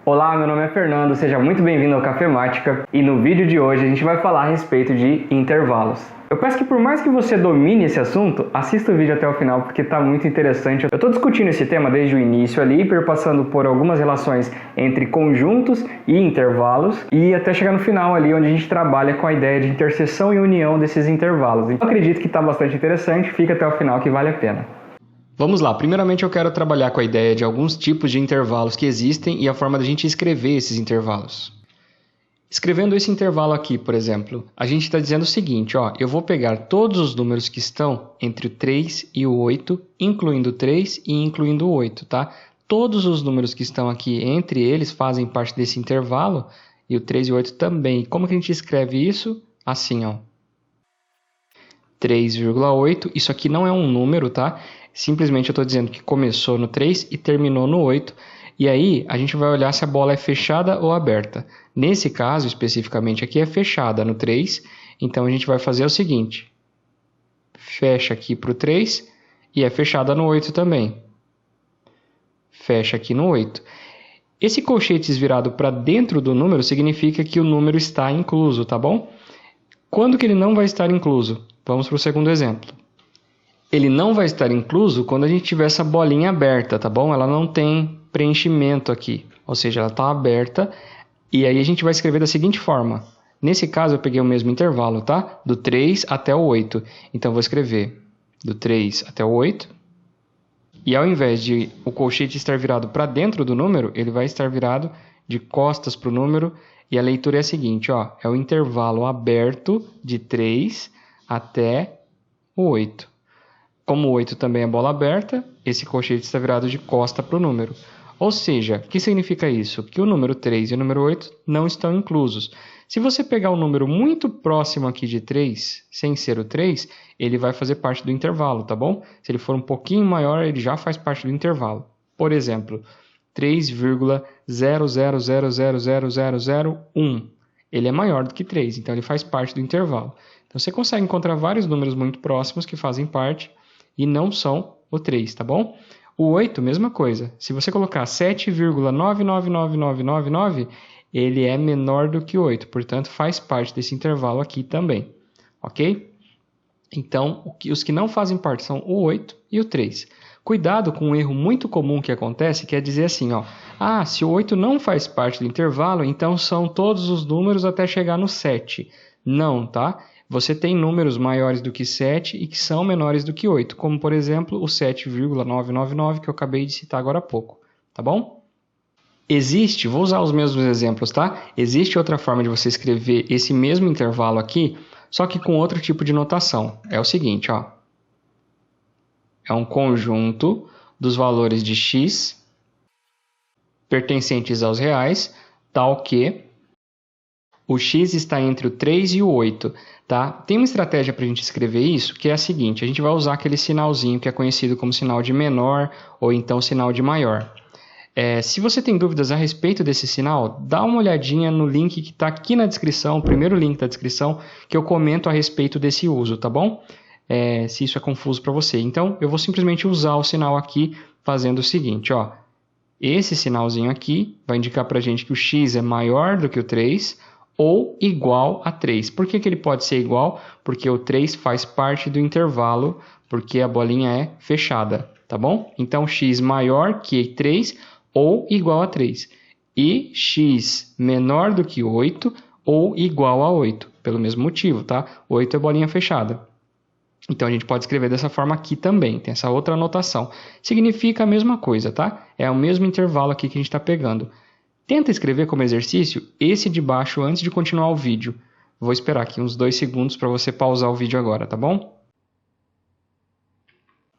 Olá, meu nome é Fernando, seja muito bem-vindo ao Cafemática e no vídeo de hoje a gente vai falar a respeito de intervalos. Eu peço que por mais que você domine esse assunto, assista o vídeo até o final porque está muito interessante. Eu estou discutindo esse tema desde o início ali, perpassando por algumas relações entre conjuntos e intervalos e até chegar no final ali onde a gente trabalha com a ideia de interseção e união desses intervalos. Então, eu acredito que está bastante interessante, fica até o final que vale a pena. Vamos lá, primeiramente eu quero trabalhar com a ideia de alguns tipos de intervalos que existem e a forma da gente escrever esses intervalos. Escrevendo esse intervalo aqui, por exemplo, a gente está dizendo o seguinte, ó, eu vou pegar todos os números que estão entre o 3 e o 8, incluindo o 3 e incluindo o 8, tá? Todos os números que estão aqui entre eles fazem parte desse intervalo e o 3 e o 8 também. Como que a gente escreve isso? Assim, ó. 3,8, isso aqui não é um número, tá? Simplesmente eu estou dizendo que começou no 3 e terminou no 8. E aí a gente vai olhar se a bola é fechada ou aberta. Nesse caso, especificamente aqui, é fechada no 3. Então a gente vai fazer o seguinte. Fecha aqui para o 3 e é fechada no 8 também. Fecha aqui no 8. Esse colchetes virado para dentro do número significa que o número está incluso, tá bom? Quando que ele não vai estar incluso? Vamos para o segundo exemplo. Ele não vai estar incluso quando a gente tiver essa bolinha aberta, tá bom? Ela não tem preenchimento aqui, ou seja, ela está aberta. E aí a gente vai escrever da seguinte forma. Nesse caso eu peguei o mesmo intervalo, tá? Do 3 até o 8. Então eu vou escrever do 3 até o 8. E ao invés de o colchete estar virado para dentro do número, ele vai estar virado de costas para o número. E a leitura é a seguinte, ó, é o intervalo aberto de 3 até o 8. Como o 8 também é bola aberta, esse colchete está virado de costa para o número. Ou seja, o que significa isso? Que o número 3 e o número 8 não estão inclusos. Se você pegar um número muito próximo aqui de 3, sem ser o 3, ele vai fazer parte do intervalo, tá bom? Se ele for um pouquinho maior, ele já faz parte do intervalo. Por exemplo, 3,00000001. Ele é maior do que 3, então ele faz parte do intervalo. Então você consegue encontrar vários números muito próximos que fazem parte e não são o 3, tá bom? O 8, mesma coisa. Se você colocar 7,999999, ele é menor do que 8, portanto faz parte desse intervalo aqui também, ok? Então, os que não fazem parte são o 8 e o 3. Cuidado com um erro muito comum que acontece, que é dizer assim, ó, se o 8 não faz parte do intervalo, então são todos os números até chegar no 7. Não, tá? Você tem números maiores do que 7 e que são menores do que 8, como por exemplo o 7,999 que eu acabei de citar agora há pouco, tá bom? Vou usar os mesmos exemplos, tá? Existe outra forma de você escrever esse mesmo intervalo aqui, só que com outro tipo de notação. É o seguinte, ó. É um conjunto dos valores de x pertencentes aos reais, tal que o x está entre o 3 e o 8, tá? Tem uma estratégia para a gente escrever isso, que é a seguinte, a gente vai usar aquele sinalzinho que é conhecido como sinal de menor ou então sinal de maior. Se você tem dúvidas a respeito desse sinal, dá uma olhadinha no link que está aqui na descrição, o primeiro link da descrição, que eu comento a respeito desse uso, tá bom? Se isso é confuso para você. Então, eu vou simplesmente usar o sinal aqui fazendo o seguinte, ó. Esse sinalzinho aqui vai indicar para a gente que o x é maior do que o 3, ou igual a 3. Por que ele pode ser igual? Porque o 3 faz parte do intervalo, porque a bolinha é fechada, tá bom? Então, x maior que 3 ou igual a 3. E x menor do que 8 ou igual a 8, pelo mesmo motivo, tá? 8 é bolinha fechada. Então, a gente pode escrever dessa forma aqui também, tem essa outra anotação. Significa a mesma coisa, tá? É o mesmo intervalo aqui que a gente está pegando. Tenta escrever como exercício esse de baixo antes de continuar o vídeo. Vou esperar aqui uns 2 segundos para você pausar o vídeo agora, tá bom?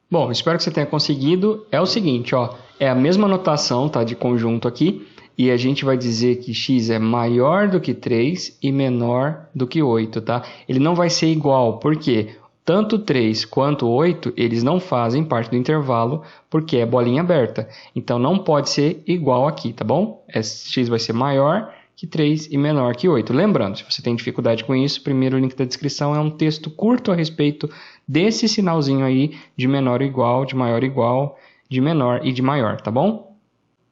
Bom, espero que você tenha conseguido. É o seguinte, ó, é a mesma notação, tá, de conjunto aqui, e a gente vai dizer que x é maior do que 3 e menor do que 8, tá? Ele não vai ser igual, por quê? Tanto 3 quanto 8, eles não fazem parte do intervalo porque é bolinha aberta. Então, não pode ser igual aqui, tá bom? X vai ser maior que 3 e menor que 8. Lembrando, se você tem dificuldade com isso, o primeiro link da descrição é um texto curto a respeito desse sinalzinho aí de menor igual, de maior igual, de menor e de maior, tá bom?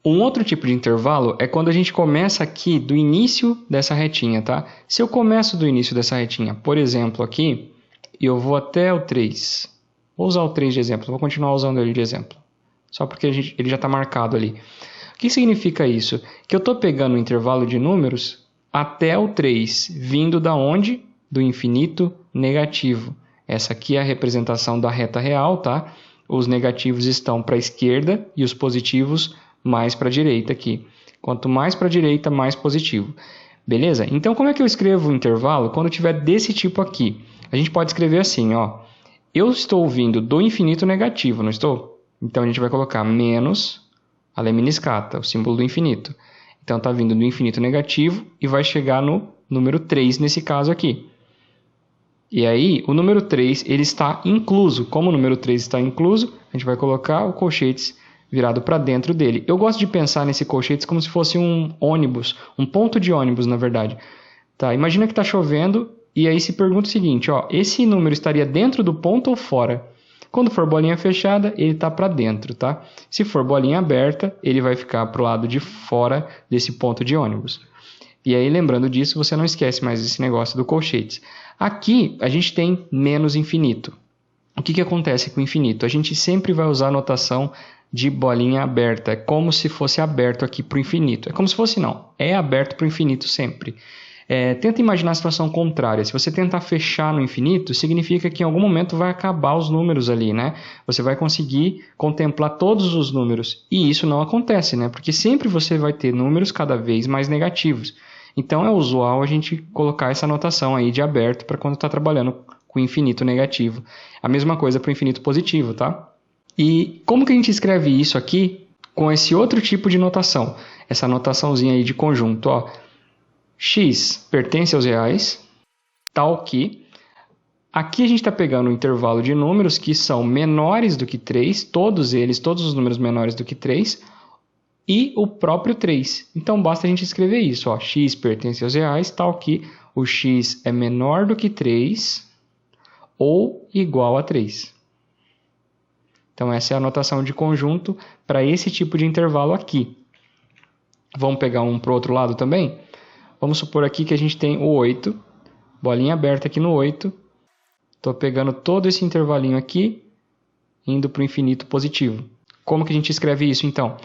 Um outro tipo de intervalo é quando a gente começa aqui do início dessa retinha, tá? Se eu começo do início dessa retinha, por exemplo, aqui, e eu vou até o 3. Vou usar o 3 de exemplo, vou continuar usando ele de exemplo. Só porque ele já está marcado ali. O que significa isso? Que eu estou pegando o intervalo de números até o 3, vindo da onde? Do infinito negativo. Essa aqui é a representação da reta real, tá? Os negativos estão para a esquerda e os positivos mais para a direita aqui. Quanto mais para a direita, mais positivo. Beleza? Então, como é que eu escrevo o intervalo quando tiver desse tipo aqui? A gente pode escrever assim, ó. Eu estou vindo do infinito negativo, não estou? Então, a gente vai colocar menos a lemniscata, o símbolo do infinito. Então, está vindo do infinito negativo e vai chegar no número 3 nesse caso aqui. E aí, o número 3 ele está incluso. Como o número 3 está incluso, a gente vai colocar o colchetes virado para dentro dele. Eu gosto de pensar nesse colchetes como se fosse um ônibus, um ponto de ônibus, na verdade. Tá, imagina que está chovendo e aí se pergunta o seguinte, ó, esse número estaria dentro do ponto ou fora? Quando for bolinha fechada, ele está para dentro, tá? Se for bolinha aberta, ele vai ficar para o lado de fora desse ponto de ônibus. E aí, lembrando disso, você não esquece mais desse negócio do colchetes. Aqui, a gente tem menos infinito. O que acontece com o infinito? A gente sempre vai usar a notação de bolinha aberta. É como se fosse aberto aqui para o infinito. É como se fosse não. É aberto para o infinito sempre. Tenta imaginar a situação contrária. Se você tentar fechar no infinito, significa que em algum momento vai acabar os números ali, né? Você vai conseguir contemplar todos os números. E isso não acontece, né? Porque sempre você vai ter números cada vez mais negativos. Então é usual a gente colocar essa notação aí de aberto para quando está trabalhando com infinito negativo. A mesma coisa para o infinito positivo, tá? E como que a gente escreve isso aqui com esse outro tipo de notação? Essa notaçãozinha aí de conjunto, ó. X pertence aos reais, tal que... Aqui a gente está pegando um intervalo de números que são menores do que 3, todos os números menores do que 3, e o próprio 3. Então basta a gente escrever isso, ó. X pertence aos reais, tal que o x é menor do que 3 ou igual a 3. Então essa é a notação de conjunto para esse tipo de intervalo aqui. Vamos pegar um para o outro lado também? Vamos supor aqui que a gente tem o 8, bolinha aberta aqui no 8. Estou pegando todo esse intervalinho aqui, indo para o infinito positivo. Como que a gente escreve isso então?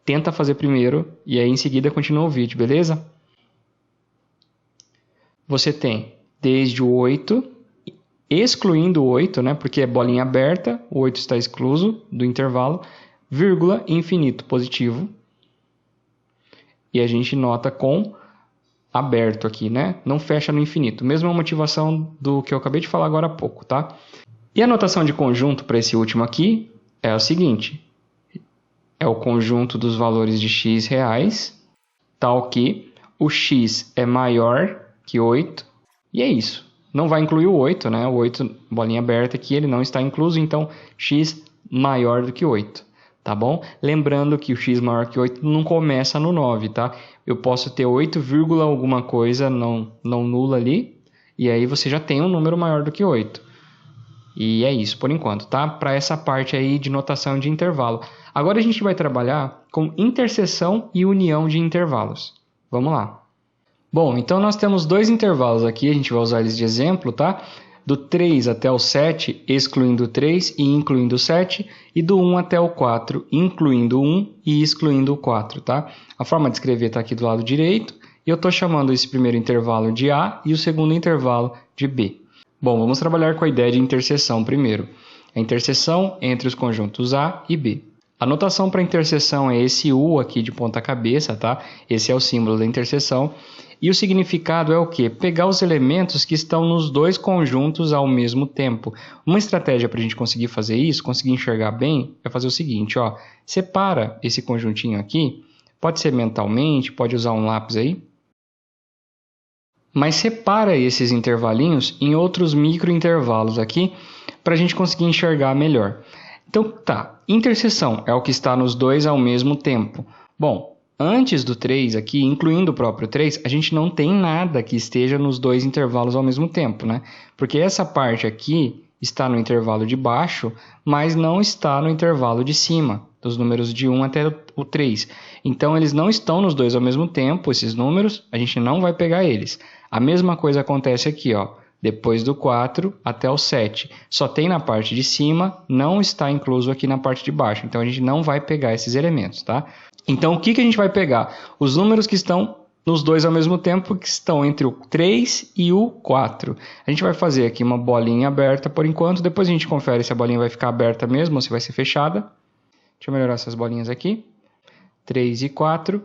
Tenta fazer primeiro e aí em seguida continua o vídeo, beleza? Você tem desde o 8, excluindo o 8, né, porque é bolinha aberta, o 8 está excluso do intervalo, vírgula, infinito positivo. E a gente nota com aberto aqui, né? Não fecha no infinito. Mesma motivação do que eu acabei de falar agora há pouco, tá? E a notação de conjunto para esse último aqui é o seguinte. É o conjunto dos valores de x reais, tal que o x é maior que 8. E é isso. Não vai incluir o 8, né? O 8, bolinha aberta aqui, ele não está incluso, então x maior do que 8. Tá bom? Lembrando que o x maior que 8 não começa no 9, tá? Eu posso ter 8, alguma coisa não nula ali, e aí você já tem um número maior do que 8. E é isso por enquanto, tá? Para essa parte aí de notação de intervalo. Agora a gente vai trabalhar com interseção e união de intervalos. Vamos lá. Bom, então nós temos dois intervalos aqui, a gente vai usar eles de exemplo, tá? Do 3 até o 7, excluindo o 3 e incluindo o 7, e do 1 até o 4, incluindo o 1 e excluindo o 4, tá? A forma de escrever está aqui do lado direito, e eu estou chamando esse primeiro intervalo de A e o segundo intervalo de B. Bom, vamos trabalhar com a ideia de interseção primeiro. A interseção entre os conjuntos A e B. A notação para interseção é esse U aqui de ponta cabeça, tá? Esse é o símbolo da interseção. E o significado é o quê? Pegar os elementos que estão nos dois conjuntos ao mesmo tempo. Uma estratégia para a gente conseguir fazer isso, conseguir enxergar bem, é fazer o seguinte, ó. Separa esse conjuntinho aqui, pode ser mentalmente, pode usar um lápis aí. Mas separa esses intervalinhos em outros microintervalos aqui, para a gente conseguir enxergar melhor. Então tá, interseção é o que está nos dois ao mesmo tempo. Bom, antes do 3 aqui, incluindo o próprio 3, a gente não tem nada que esteja nos dois intervalos ao mesmo tempo, né? Porque essa parte aqui está no intervalo de baixo, mas não está no intervalo de cima. dos números de 1 até o 3. Então, eles não estão nos dois ao mesmo tempo, esses números, a gente não vai pegar eles. A mesma coisa acontece aqui, ó, depois do 4 até o 7. Só tem na parte de cima, não está incluso aqui na parte de baixo. Então, a gente não vai pegar esses elementos, tá? Então, o que a gente vai pegar? Os números que estão nos dois ao mesmo tempo, que estão entre o 3 e o 4. A gente vai fazer aqui uma bolinha aberta por enquanto, depois a gente confere se a bolinha vai ficar aberta mesmo ou se vai ser fechada. Deixa eu melhorar essas bolinhas aqui. 3 e 4.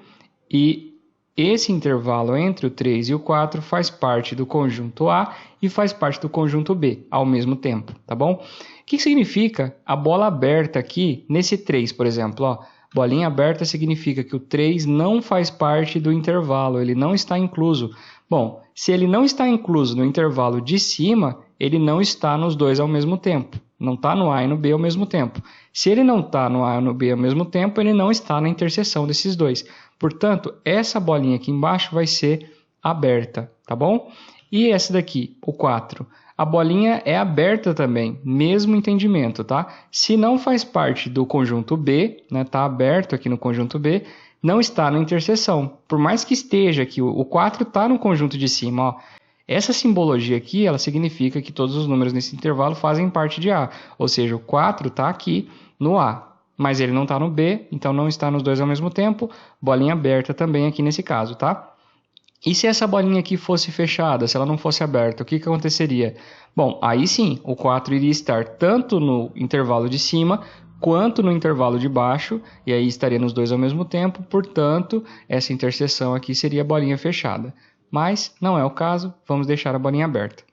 E esse intervalo entre o 3 e o 4 faz parte do conjunto A e faz parte do conjunto B ao mesmo tempo, tá bom? O que significa a bola aberta aqui nesse 3, por exemplo, ó? Bolinha aberta significa que o 3 não faz parte do intervalo, ele não está incluso. Bom, se ele não está incluso no intervalo de cima, ele não está nos dois ao mesmo tempo. Não está no A e no B ao mesmo tempo. Se ele não está no A e no B ao mesmo tempo, ele não está na interseção desses dois. Portanto, essa bolinha aqui embaixo vai ser aberta, tá bom? E essa daqui, o 4. A bolinha é aberta também, mesmo entendimento, tá? Se não faz parte do conjunto B, né, tá aberto aqui no conjunto B, não está na interseção. Por mais que esteja aqui, o 4 está no conjunto de cima, ó. Essa simbologia aqui, ela significa que todos os números nesse intervalo fazem parte de A. Ou seja, o 4 está aqui no A, mas ele não está no B, então não está nos dois ao mesmo tempo. Bolinha aberta também aqui nesse caso, tá? E se essa bolinha aqui fosse fechada, se ela não fosse aberta, o que aconteceria? Bom, aí sim, o 4 iria estar tanto no intervalo de cima quanto no intervalo de baixo, e aí estaria nos dois ao mesmo tempo, portanto, essa interseção aqui seria a bolinha fechada. Mas não é o caso, vamos deixar a bolinha aberta.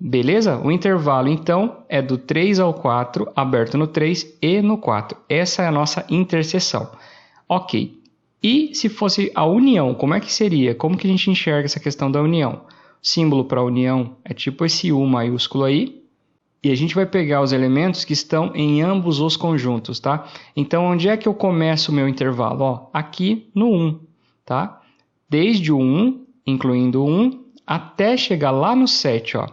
Beleza? O intervalo, então, é do 3 ao 4, aberto no 3 e no 4. Essa é a nossa interseção. Ok. E se fosse a união, como é que seria? Como que a gente enxerga essa questão da união? O símbolo para união é tipo esse U maiúsculo aí. E a gente vai pegar os elementos que estão em ambos os conjuntos, tá? Então, onde é que eu começo o meu intervalo? Ó, aqui no 1, tá? Desde o 1, incluindo o 1, até chegar lá no 7, ó.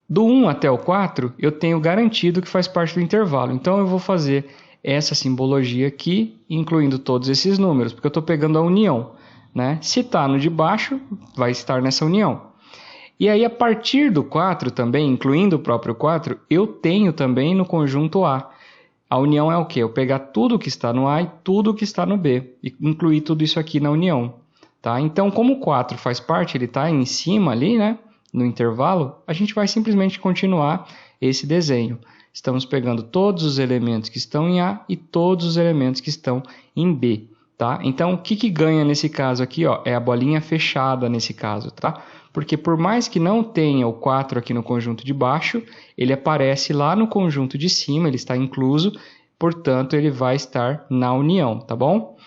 Do 1 até o 4, eu tenho garantido que faz parte do intervalo. Então, eu vou fazer essa simbologia aqui, incluindo todos esses números, porque eu estou pegando a união, né? Se está no de baixo, vai estar nessa união. E aí, a partir do 4 também, incluindo o próprio 4, eu tenho também no conjunto A. A união é o quê? Eu pegar tudo que está no A e tudo que está no B, e incluir tudo isso aqui na união. Tá? Então, como o 4 faz parte, ele está em cima ali, né? No intervalo, a gente vai simplesmente continuar esse desenho. Estamos pegando todos os elementos que estão em A e todos os elementos que estão em B, tá? Então, o que ganha nesse caso aqui, ó, é a bolinha fechada nesse caso, tá? Porque por mais que não tenha o 4 aqui no conjunto de baixo, ele aparece lá no conjunto de cima, ele está incluso, portanto, ele vai estar na união, tá bom?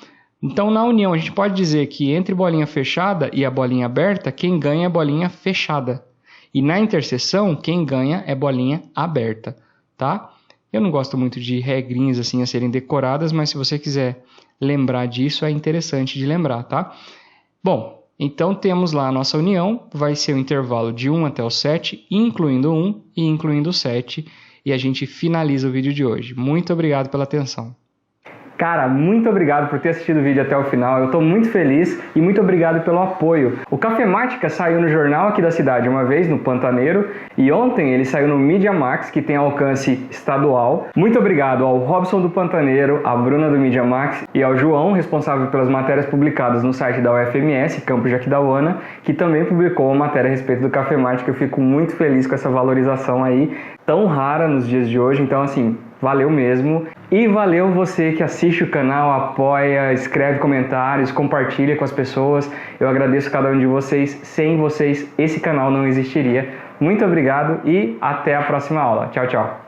Então, na união, a gente pode dizer que entre bolinha fechada e a bolinha aberta, quem ganha é a bolinha fechada. E na interseção, quem ganha é bolinha aberta. Tá? Eu não gosto muito de regrinhas assim a serem decoradas, mas se você quiser lembrar disso, é interessante de lembrar, tá? Bom, então temos lá a nossa união, vai ser o intervalo de 1 até o 7, incluindo 1 e incluindo o 7, e a gente finaliza o vídeo de hoje. Muito obrigado pela atenção. Cara, muito obrigado por ter assistido o vídeo até o final, eu estou muito feliz e muito obrigado pelo apoio. O Cafemática saiu no jornal aqui da cidade uma vez, no Pantaneiro, e ontem ele saiu no Mídia Max, que tem alcance estadual. Muito obrigado ao Robson do Pantaneiro, à Bruna do Mídia Max e ao João, responsável pelas matérias publicadas no site da UFMS, Campus Jaquidauana, que também publicou uma matéria a respeito do Cafemática. Eu fico muito feliz com essa valorização aí, tão rara nos dias de hoje, então assim, valeu mesmo. E valeu você que assiste o canal, apoia, escreve comentários, compartilha com as pessoas. Eu agradeço cada um de vocês. Sem vocês, esse canal não existiria. Muito obrigado e até a próxima aula. Tchau, tchau.